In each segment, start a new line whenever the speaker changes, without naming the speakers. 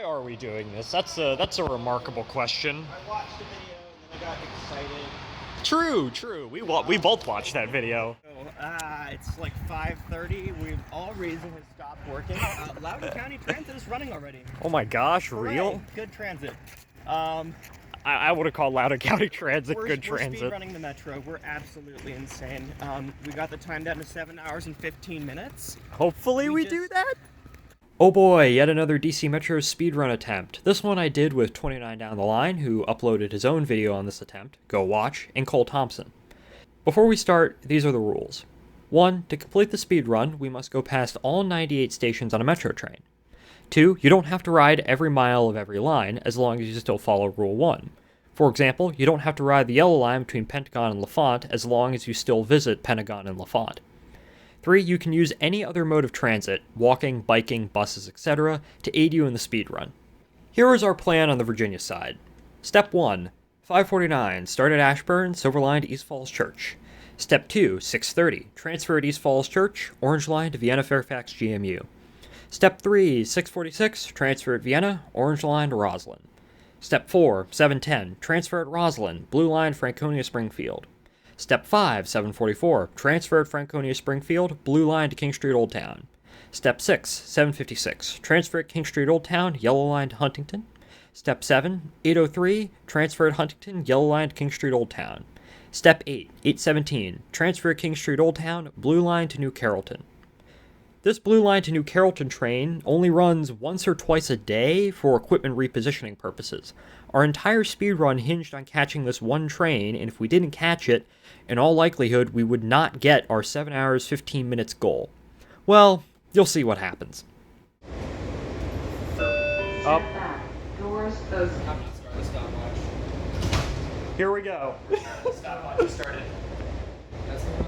Why are we doing this? That's a remarkable question.
I watched the video and then I got excited.
True. We both watched that video.
It's like 5:30. All reason has stopped working. Loudoun County Transit is running already.
Oh my gosh, real?
Hooray, good transit.
I would have called Loudoun County Transit good transit.
We're speed running the metro. We're absolutely insane. We got the time down to 7 hours and 15 minutes.
Hopefully we do that. Oh boy, yet another DC Metro speedrun attempt. This one I did with 29 Down the Line, who uploaded his own video on this attempt. Go watch, and Cole Thompson. Before we start, these are the rules. 1. To complete the speedrun, we must go past all 98 stations on a metro train. 2. You don't have to ride every mile of every line, as long as you still follow Rule 1. For example, you don't have to ride the yellow line between Pentagon and L'Font, as long as you still visit Pentagon and L'Font. 3. You can use any other mode of transit, walking, biking, buses, etc., to aid you in the speedrun. Here is our plan on the Virginia side. Step 1. 5:49, start at Ashburn, Silver Line to East Falls Church. Step 2. 6:30, transfer at East Falls Church, Orange Line to Vienna Fairfax GMU. Step 3. 6:46, transfer at Vienna, Orange Line to Roslyn. Step 4. 7:10, transfer at Roslyn, Blue Line Franconia Springfield. Step 5, 7:44, transfer at Franconia Springfield, Blue Line to King Street Old Town. Step 6, 7:56, transfer at King Street Old Town, Yellow Line to Huntington. Step 7, 8:03, transfer at Huntington, Yellow Line to King Street Old Town. Step 8, 8:17, transfer at King Street Old Town, Blue Line to New Carrollton. This Blue Line to New Carrollton train only runs once or twice a day for equipment repositioning purposes. Our entire speedrun hinged on catching this one train, and if we didn't catch it, in all likelihood, we would not get our 7 hours 15 minutes goal. Well, you'll see what happens. Up.
Doors open.
I'm gonna start the stopwatch.
Here we go.
The stopwatch has started. That's the one.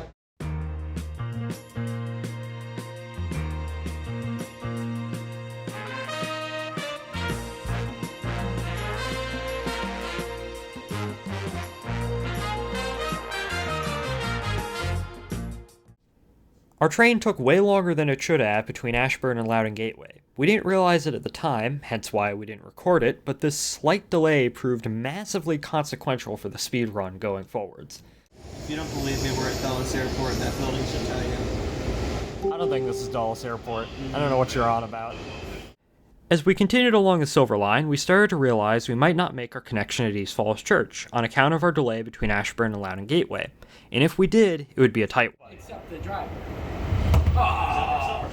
Our train took way longer than it should have between Ashburn and Loudoun Gateway. We didn't realize it at the time, hence why we didn't record it, but this slight delay proved massively consequential for the speedrun going forwards.
If you don't believe me, we're at Dulles Airport. That building should tell you.
I don't think this is Dulles Airport. I don't know what you're on about. As we continued along the Silver Line, we started to realize we might not make our connection at East Falls Church on account of our delay between Ashburn and Loudoun Gateway. And if we did, it would be a tight one.
Except the driver. Oh,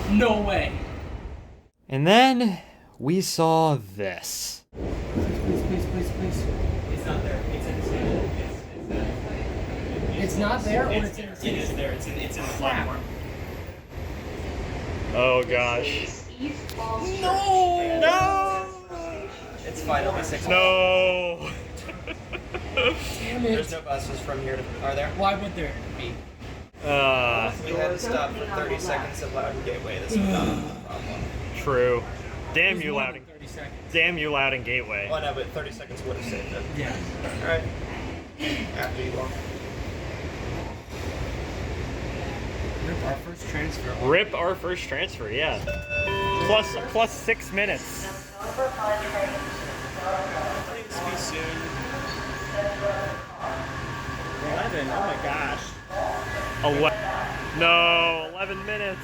no way.
And then we saw this.
Please. It's not there. It's in the station. It's not there, or it's in the station? It is there. It's in the platform.
Oh gosh.
No! It's fine. It'll be 6
No!
Damn it. There's no buses from here to... Are there? Why would there be? We had to stop for 30 seconds at Loudoun Gateway. This was not a problem.
True. Damn you, Loudoun.
30 seconds.
Damn you, Loudoun Gateway.
Oh, no, but 30 seconds would have saved it.
Yeah.
Alright. After you go. Rip our first transfer.
Rip our first transfer, yeah. Plus 6 minutes.
Thanks, be soon. 11, oh my gosh.
11 minutes.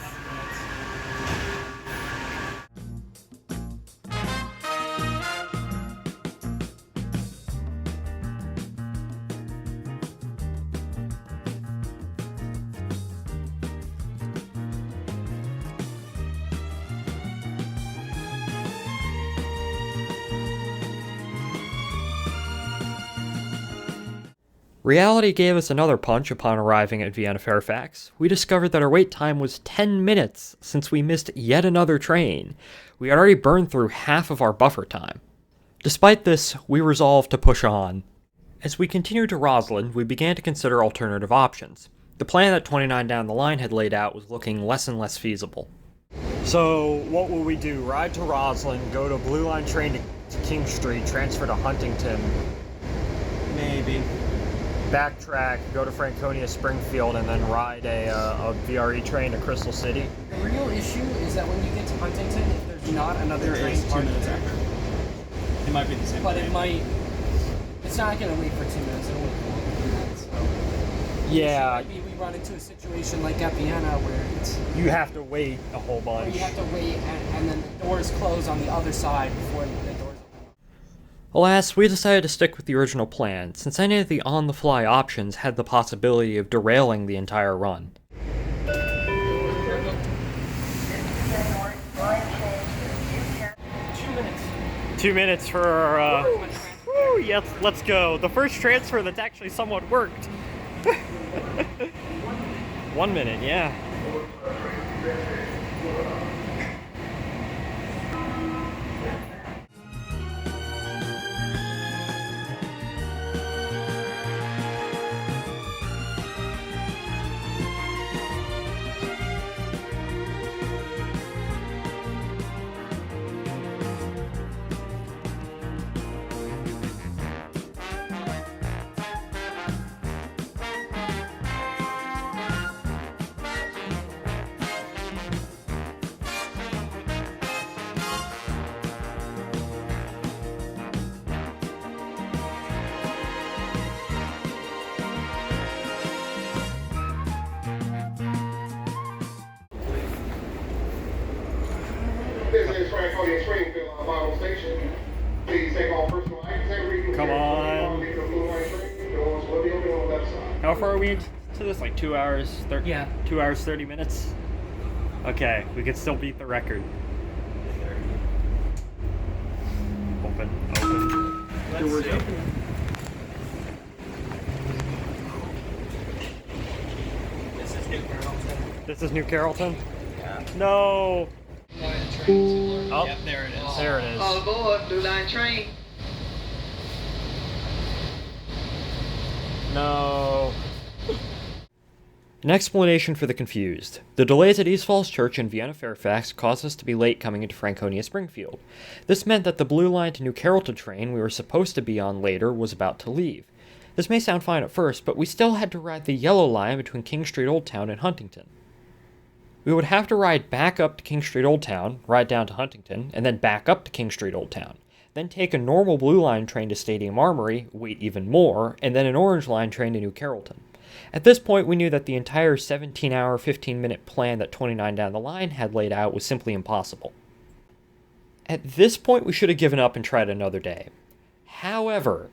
Reality gave us another punch upon arriving at Vienna Fairfax. We discovered that our wait time was 10 minutes since we missed yet another train. We had already burned through half of our buffer time. Despite this, we resolved to push on. As we continued to Roslyn, we began to consider alternative options. The plan that 29 Down the Line had laid out was looking less and less feasible. So, what will we do? Ride to Roslyn, go to Blue Line train to King Street, transfer to Huntington.
Maybe.
Backtrack, go to Franconia Springfield, and then ride a VRE train to Crystal City.
The real issue is that when you get to Huntington, if there's
not another train 2 minutes after.
It might be the same.
But it might. It's not gonna wait for 2 minutes. It'll wait for 1 minute. So
Yeah,
maybe we run into a situation like at Vienna where it's
you have to wait a whole
where
bunch.
you have to wait and then the doors close on the other side before the doors open.
Alas, we decided to stick with the original plan, since any of the on-the-fly options had the possibility of derailing the entire run. 2 minutes for woo, yes, let's go. The first transfer that's actually somewhat worked. 1 minute, yeah.
This is Franconia Springfield, final station. Please take all personal items and reconfirm.
Come on.
Doors will be open on the left side.
How far are we into this? Like 2 hours? 2 hours, 30 minutes? Okay, we could still beat the record. Open.
Let's see. This is New Carrollton.
This is New Carrollton?
Yeah.
No! Oh,
Yep, there it is.
there it is.
All aboard, Blue Line train.
No. An explanation for the confused. The delays at East Falls Church and Vienna Fairfax caused us to be late coming into Franconia Springfield. This meant that the Blue Line to New Carrollton train we were supposed to be on later was about to leave. This may sound fine at first, but we still had to ride the Yellow Line between King Street Old Town and Huntington. We would have to ride back up to King Street Old Town, ride down to Huntington, and then back up to King Street Old Town. Then take a normal Blue Line train to Stadium Armory, wait even more, and then an Orange Line train to New Carrollton. At this point, we knew that the entire 17-hour, 15-minute plan that 29 Down the Line had laid out was simply impossible. At this point, we should have given up and tried another day. However,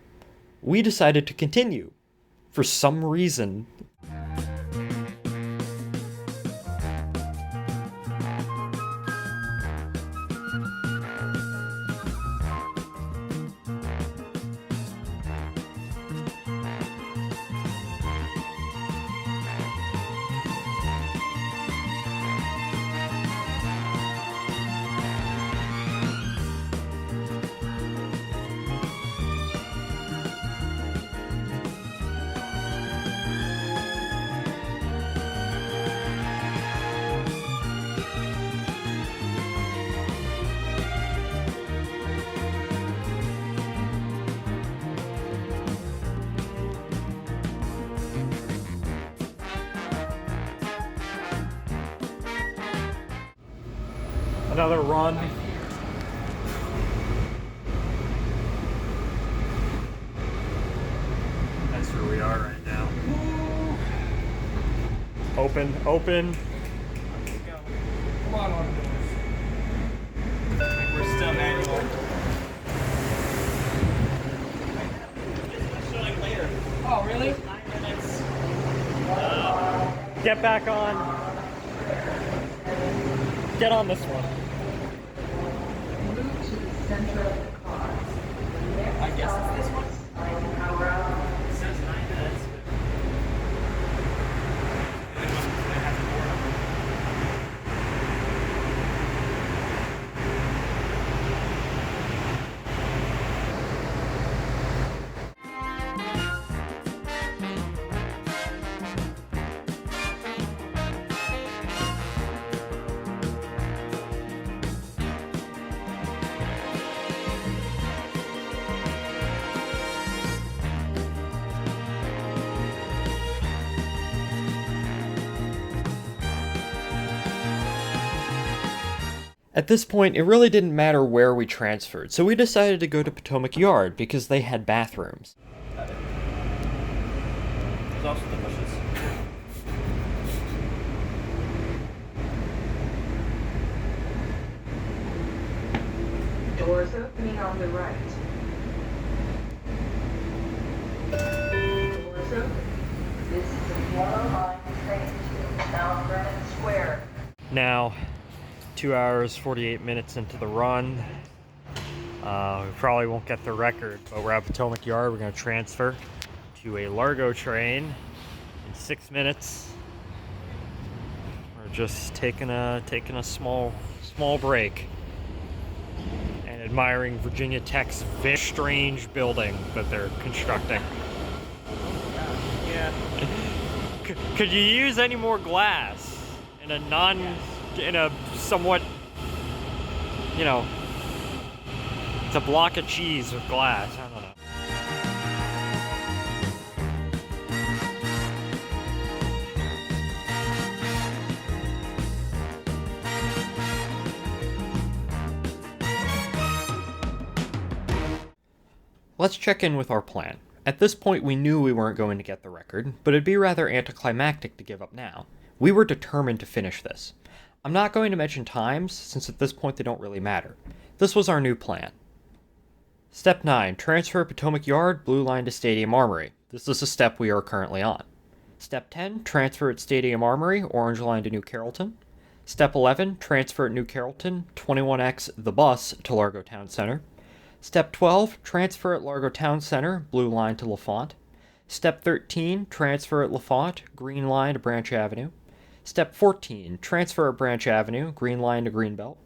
we decided to continue. For some reason. Another run. That's where we are right now. Open.
Come on.
We're still manual. It's showing later.
Oh, really?
9 minutes.
Get back on. Get on this one.
Move to the center of the car.
I guess it's this one.
Power out.
It says 9 minutes.
At this point, it really didn't matter where we transferred, so we decided to go to Potomac Yard because they had bathrooms.
Got it. There's also the bushes.
Doors opening on the right. Doors open. This is a yellow line train to Mount Vernon Square.
Now, 2 hours, 48 minutes into the run. We probably won't get the record, but we're at Potomac Yard. We're going to transfer to a Largo train in 6 minutes. We're just taking a small break and admiring Virginia Tech's very strange building that they're constructing.
Yeah.
Could you use any more glass in a somewhat, you know, it's a block of cheese with glass. I don't know. Let's check in with our plan. At this point, we knew we weren't going to get the record, but it'd be rather anticlimactic to give up now. We were determined to finish this. I'm not going to mention times, since at this point they don't really matter. This was our new plan. Step 9. Transfer Potomac Yard, Blue Line to Stadium Armory. This is a step we are currently on. Step 10. Transfer at Stadium Armory, Orange Line to New Carrollton. Step 11. Transfer at New Carrollton, 21X the bus to Largo Town Center. Step 12. Transfer at Largo Town Center, Blue Line to LaFont. Step 13. Transfer at LaFont, Green Line to Branch Avenue. Step 14. Transfer at Branch Avenue, Green Line to Greenbelt.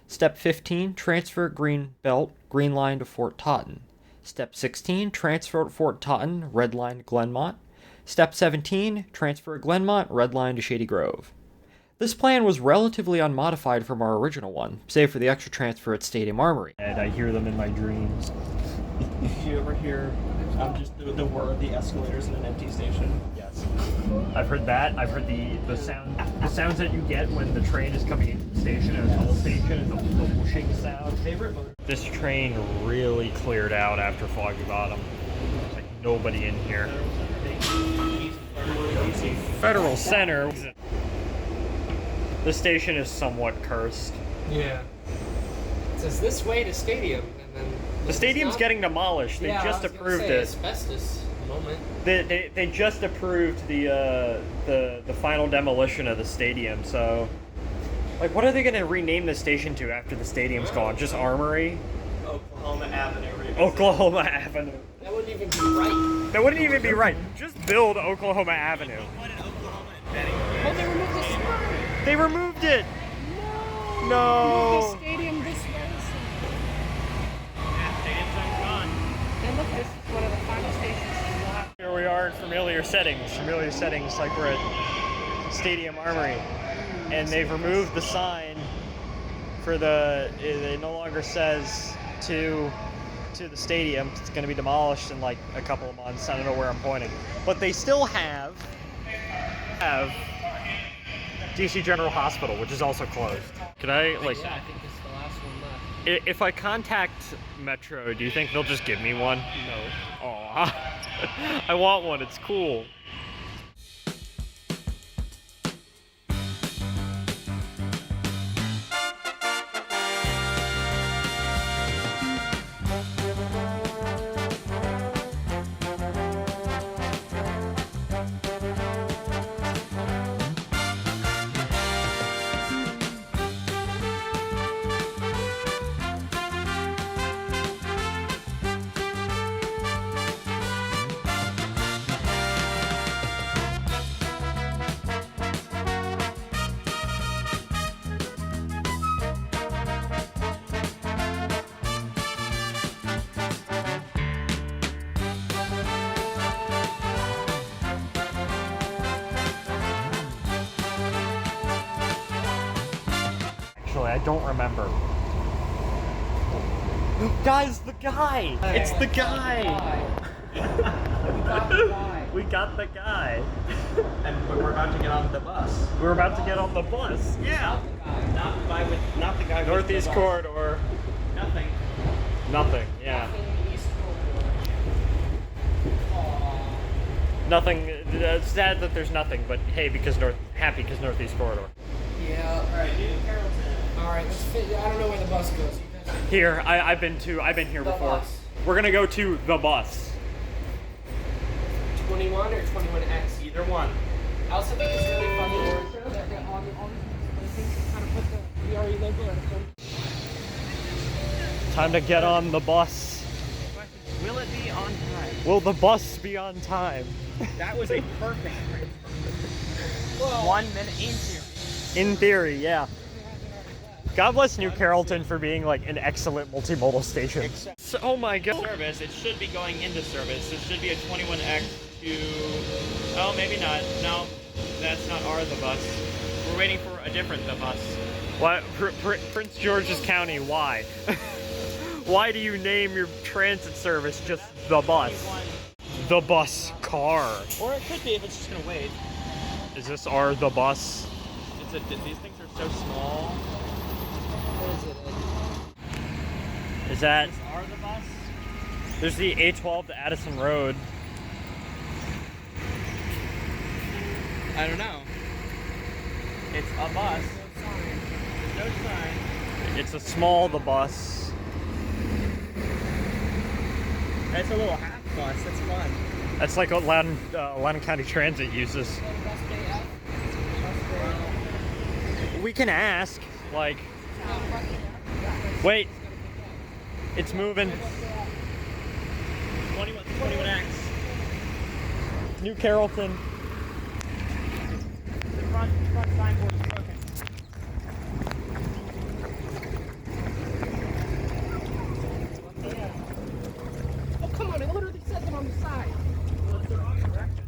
Step 15. Transfer at Greenbelt, Green Line to Fort Totten. Step 16. Transfer at Fort Totten, Red Line to Glenmont. Step 17. Transfer at Glenmont, Red Line to Shady Grove. This plan was relatively unmodified from our original one, save for the extra transfer at Stadium Armory. And I hear them in my dreams.
Did you ever hear just the whir of the escalators in an empty station?
Yes. I've heard that. I've heard the sounds that you get when the train is coming into the station and a tunnel station, the whooshing sound.
Favorite motor?
This train really cleared out after Foggy Bottom. There's like nobody in here. Federal Center. The station is somewhat cursed.
Yeah. It says this way to stadium, and then
The stadium's getting demolished. They just approved it.
Asbestos moment.
They just approved the final demolition of the stadium. So, like, what are they gonna rename the station to after the stadium's gone? Just Armory?
Oklahoma Avenue.
Oklahoma Avenue.
That wouldn't even be right.
That wouldn't even be right. Just build Oklahoma Avenue.
Oh, they removed the sign.
They removed it.
No.
No.
The stadium this way. And look, this is one of the final stations.
Here we are in familiar settings like we're at Stadium Armory. And they've removed the sign for it no longer says to the stadium. It's going to be demolished in like a couple of months. I don't know where I'm pointing. But they still have DC General Hospital, which is also closed. Could I, like...
Yeah, I think this is the last one left.
If I contact Metro, do you think they'll just give me one?
No.
Aw. I want one. It's cool. I don't remember. Guys, the guy! It's the guy! We got the guy.
But we're about to get on the bus.
We're about to get on the bus. Yeah.
Not the guy with
Northeast
the bus.
corridor.
Nothing.
Nothing. Yeah.
East corridor.
Nothing. It's sad that there's nothing, but hey, happy because Northeast corridor.
Yeah.
All right, New Carrollton.
All right. Let's fit. I don't know where the bus goes. You guys are
Here, I've been here
The
before.
bus.
We're gonna go to the bus.
21 or 21X.
Either one.
I also think it's really funny that all these things kind of put the VRE logo at the front.
Time to get on the bus.
Will it be on time?
Will the bus be on time?
That was a perfect race.
Well,
1 minute in theory.
In theory, yeah. God bless New Carrollton for being like an excellent multimodal station. Oh my god.
Service, it should be going into service. It should be a 21X to... Oh, maybe not. No, that's not the bus. We're waiting for a different the bus.
What? Prince George's County, why? Why do you name your transit service just the bus? The bus car.
Or it could be if it's just gonna wait.
Is this the bus?
These things are so small.
Is that...
Is the bus?
There's the A12 to Addison Road.
I don't know. It's a bus. There's no sign.
It's a small the bus.
It's a little half bus. That's fun.
That's like what Loudoun County Transit uses. We can ask, like... Wait. It's moving.
21X.
New Carrollton.
The front signboard is broken.
Oh, come on. It literally says it on the side.
Well, it's the wrong direction.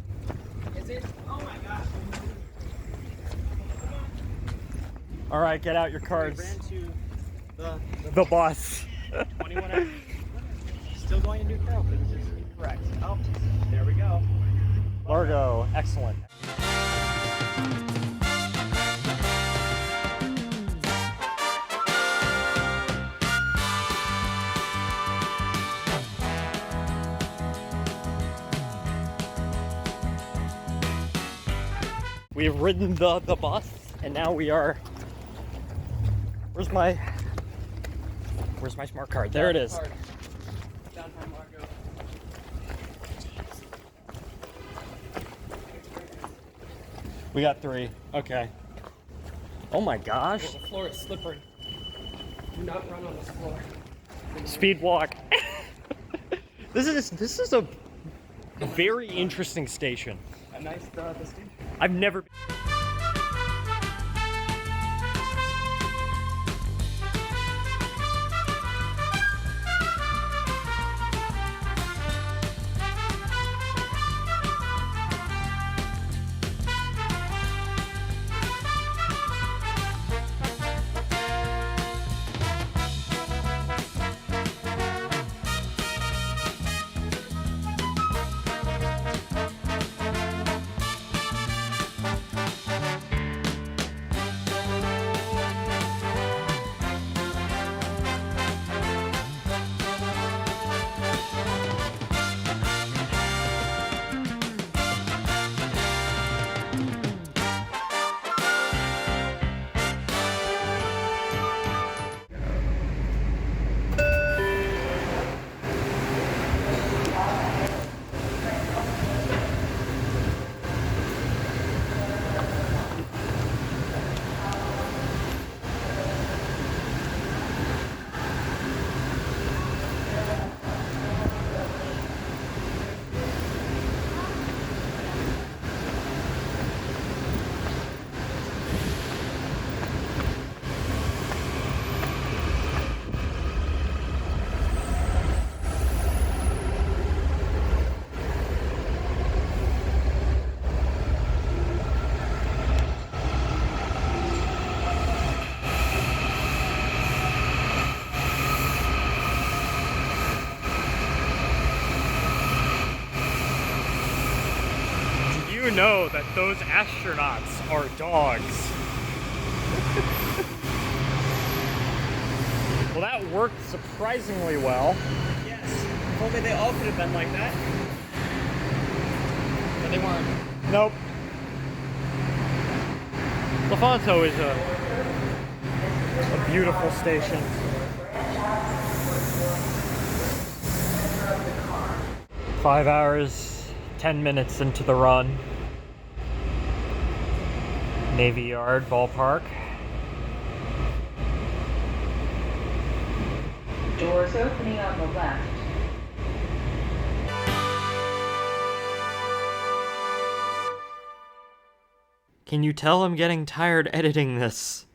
Is it?
Oh my gosh.
All right, get out your
We
cards.
ran to
The bus.
21X. Still going to New Carrollton, which is incorrect. Oh, there we go.
Largo, excellent. We have ridden the bus, and now we are... Where's my smart card? There it is.
Downtown Largo.
We got 3. Okay. Oh my gosh.
Oh, the floor is slippery. Do not run on this floor.
Speed walk. This is a very interesting station.
A nice distinction.
I've never been. you know that those astronauts are dogs? Well, that worked surprisingly well.
Yes. If only they all could have been like that. But they weren't.
Nope. LaFonso is a beautiful station. 5 hours, 10 minutes into the run. Navy Yard Ballpark.
Doors opening on the left.
Can you tell I'm getting tired editing this?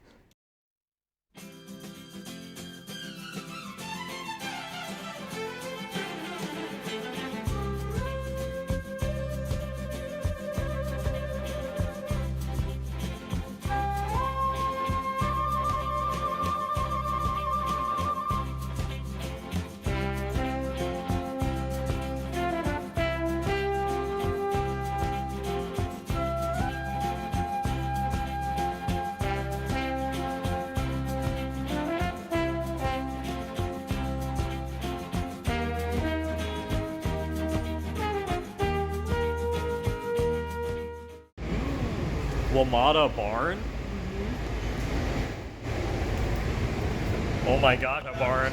WMATA barn? Oh my god, a barn.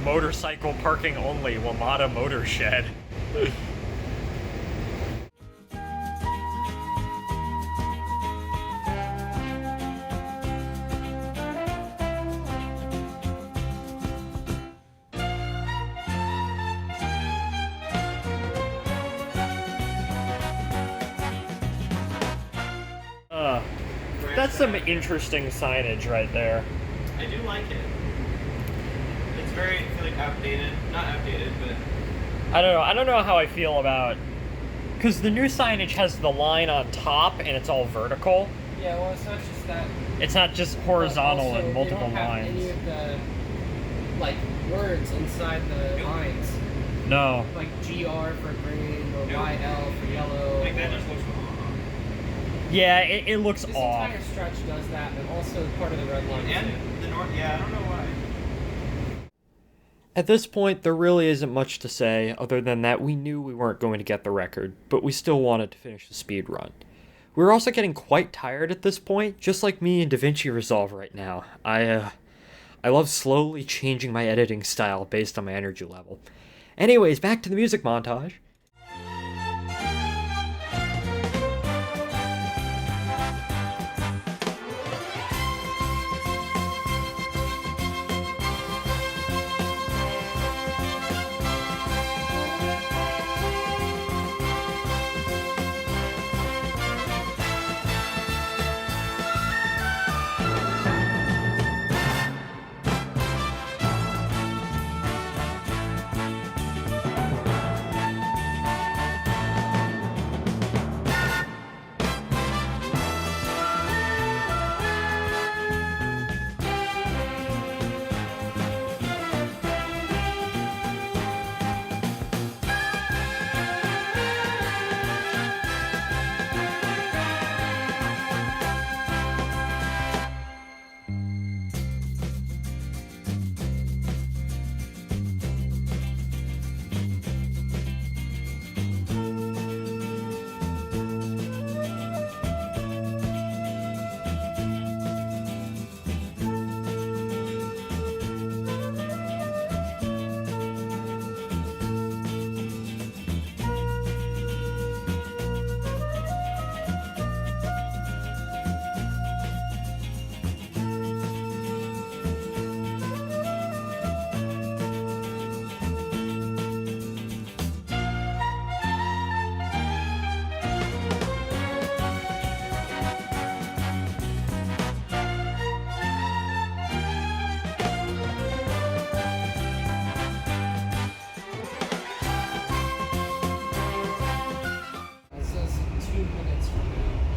Motorcycle parking only, WMATA motor shed. That's some interesting signage right there.
I do like it. It's very, I feel like, outdated. Not outdated, but...
I don't know. I don't know how I feel about... Because the new signage has the line on top and it's all vertical.
Yeah, well, it's not just that.
It's not just horizontal
Also,
and multiple
they don't have
lines.
any of the, like, words inside the lines.
No.
Like GR for green or
Nope.
YL for yellow.
Like, that just looks wrong.
Yeah, it looks
This
off.
entire stretch does that, and also part of the red line.
And
too.
the north, yeah, I don't know why.
At this point, there really isn't much to say other than that we knew we weren't going to get the record, but we still wanted to finish the speed run. We were also getting quite tired at this point, just like me and DaVinci Resolve right now. I love slowly changing my editing style based on my energy level. Anyways, back to the music montage.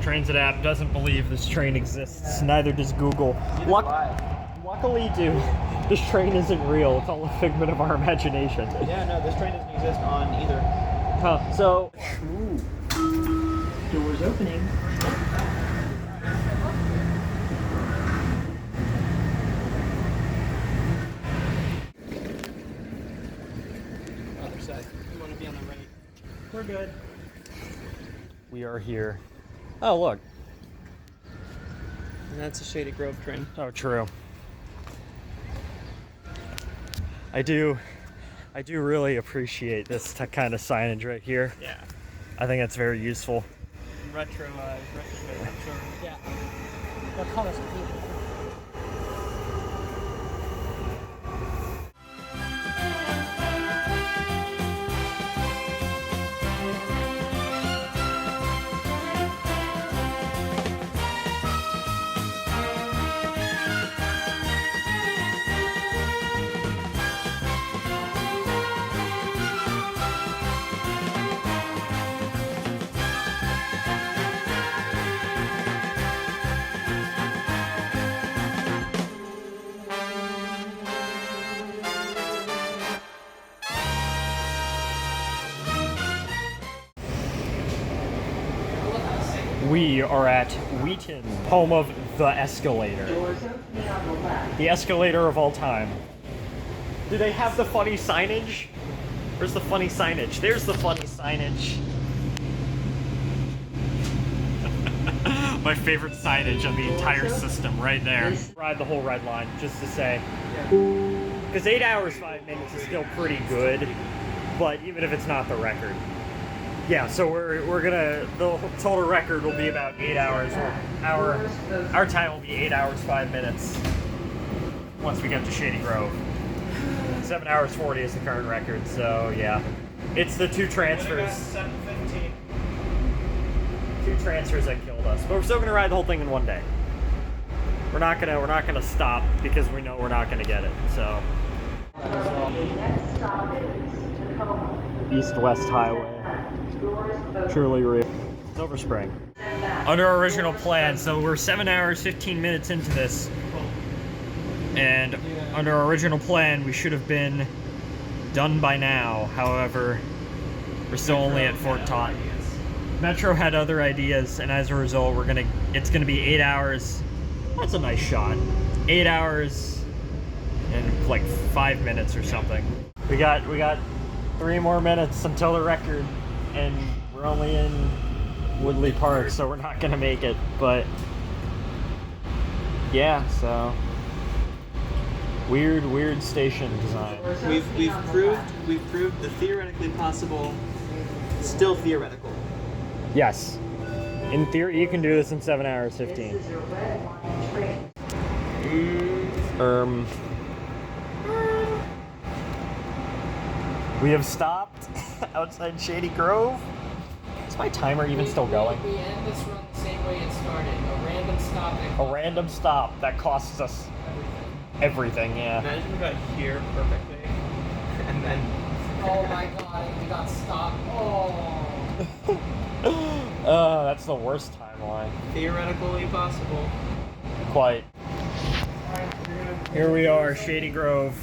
Transit app doesn't believe this train exists, neither does Google. Luckily, this train isn't real, it's all a figment of our imagination.
Yeah, no, this train doesn't exist on either.
Huh, so...
Ooh.
Doors opening.
Other side. You want to be on the right.
We're good. We are here. Oh, look.
And that's a Shady Grove train.
Oh, true. I do really appreciate this kind of signage right here.
Yeah.
I think that's very useful.
Retro, retro.
Yeah. What color's completely different?
We are at Wheaton, home of the escalator.
Doors opening on the left.
The escalator of all time. Do they have the funny signage? Where's the funny signage? There's the funny signage. My favorite signage on the entire system, right there. Ride the whole red line, just to say. Because 8 hours, 5 minutes is still pretty good, but even if it's not the record. Yeah, so we're gonna, the total record will be about 8 hours. Our time will be 8 hours, 5 minutes once we get to Shady Grove. 7 hours 40 is the current record, so yeah. It's the two transfers.
7:15.
Two transfers that killed us. But we're still gonna ride the whole thing in one day. We're not gonna stop because we know we're not gonna get it, so.
Next stop is Tacoma.
East-West Highway.
Doors open.
Truly real. Silver Spring. Under our original plan, so we're 7 hours, 15 minutes into this. And under our original plan, we should have been done by now. However, we're still only at Fort Taunton. Metro had other ideas, and as a result, it's gonna be 8 hours. That's a nice shot. 8 hours and like 5 minutes or something. We got 3 more minutes until the record, and we're only in Woodley Park, so we're not gonna make it. But yeah, so weird station design.
We've proved the theoretically possible, still theoretical.
Yes, in theory, you can do this in 7 hours 15.
This is a red line train.
We have stopped outside Shady Grove. Is my timer even still going?
We end this run the same way it started. A random stop.
A random stop that costs us everything, yeah.
Imagine we got here perfectly, and then.
Oh my god, we got stopped. Oh.
That's the worst timeline.
Theoretically possible.
Quite. Here we are, Shady Grove.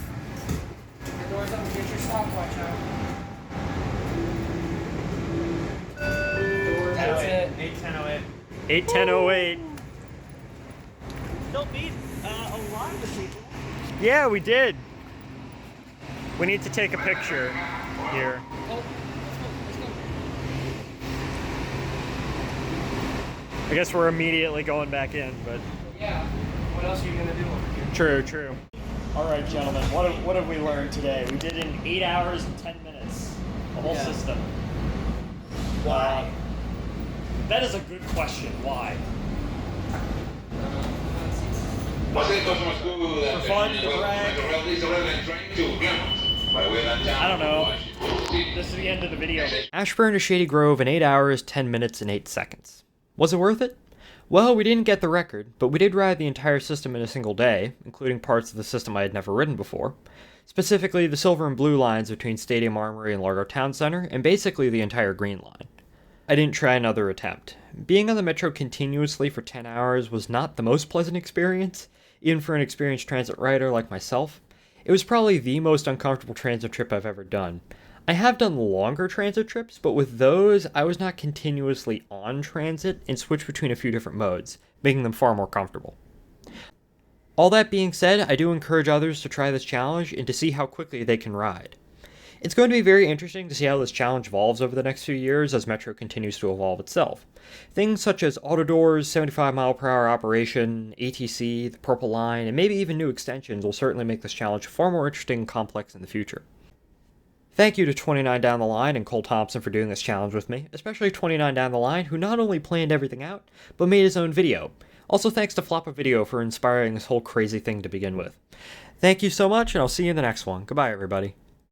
The doors up, get your stopwatch out. That's it.
8:10:08.
8:10:08.
Still beat a lot of the people.
Yeah, we did. We need to take a picture here.
Oh, let's go.
I guess we're immediately going back in, but
Yeah. What else are you gonna do over here?
true. All right, gentlemen, what have we learned today? We did in 8 hours and 10 minutes, the whole system.
Why?
That is a good question. Why?
For
fun, to brag. I don't know. This is the end of the video. Ashburn to Shady Grove in 8 hours, 10 minutes, and 8 seconds. Was it worth it? Well, we didn't get the record, but we did ride the entire system in a single day, including parts of the system I had never ridden before. Specifically, the silver and blue lines between Stadium Armory and Largo Town Center, and basically the entire green line. I didn't try another attempt. Being on the Metro continuously for 10 hours was not the most pleasant experience, even for an experienced transit rider like myself. It was probably the most uncomfortable transit trip I've ever done. I have done longer transit trips, but with those, I was not continuously on transit and switched between a few different modes, making them far more comfortable. All that being said, I do encourage others to try this challenge and to see how quickly they can ride. It's going to be very interesting to see how this challenge evolves over the next few years as Metro continues to evolve itself. Things such as auto doors, 75-mile-per-hour operation, ATC, the Purple Line, and maybe even new extensions will certainly make this challenge far more interesting and complex in the future. Thank you to 29 Down the Line and Cole Thompson for doing this challenge with me, especially 29 Down the Line, who not only planned everything out, but made his own video. Also thanks to Floppa Video for inspiring this whole crazy thing to begin with. Thank you so much, and I'll see you in the next one. Goodbye, everybody.